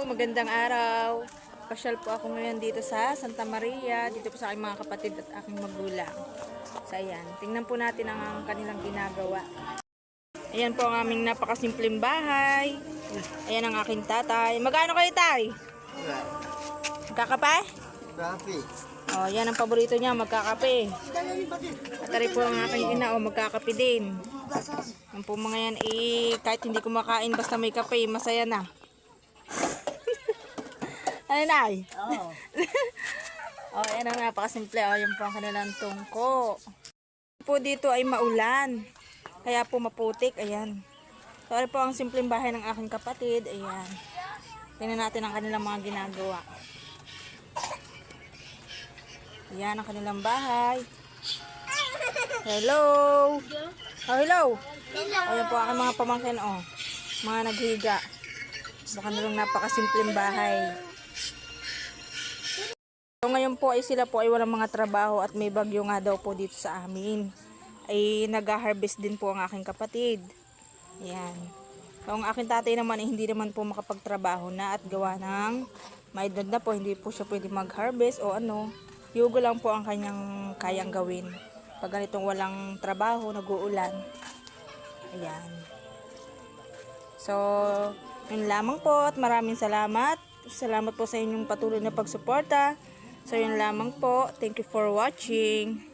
magandang araw. Pasyal po ako ngayon dito sa Santa Maria, dito po sa aking mga kapatid at aking magulang. So ayan, tingnan po natin ang kanilang ginagawa. Ayan po ang aming napakasimpleng bahay. Ayan ang aking tatay. Magkano kayo, tay? Magkakape? Kape. Oh, yan ang paborito niya, magkakape. At rin po ang aking ina, magkakape din. Ang po mga yan, kahit hindi kumakain, basta may kape, masaya na. Ano, nay? Oo. Oh, yan ang napakasimple. Oh, yan po ang kanilang tungko. Po dito ay maulan. Kaya po maputik. Ayan. So, po ang simpleng bahay ng aking kapatid. Ayan. Tingnan natin ang kanilang mga ginagawa. Ayan ang kanilang bahay. Hello! Oh, hello! Ayan po aking mga pamangkin. Oh, mga naghiga. Baka nalang napakasimpleng bahay. So, ngayon po ay sila po ay walang mga trabaho at may bagyo nga daw po dito sa amin. Ay nag-harvest din po ang aking kapatid. Ayan. So, ang aking tatay naman ay hindi naman po makapagtrabaho na at gawa ng may edad na po, hindi po siya pwede mag-harvest o ano. Yugo lang po ang kanyang kayang gawin. Pag ganitong walang trabaho, nag-uulan. Ayan. So, yun lamang po at maraming salamat. Salamat po sa inyong patuloy na pagsuporta. So, yun lamang po. Thank you for watching.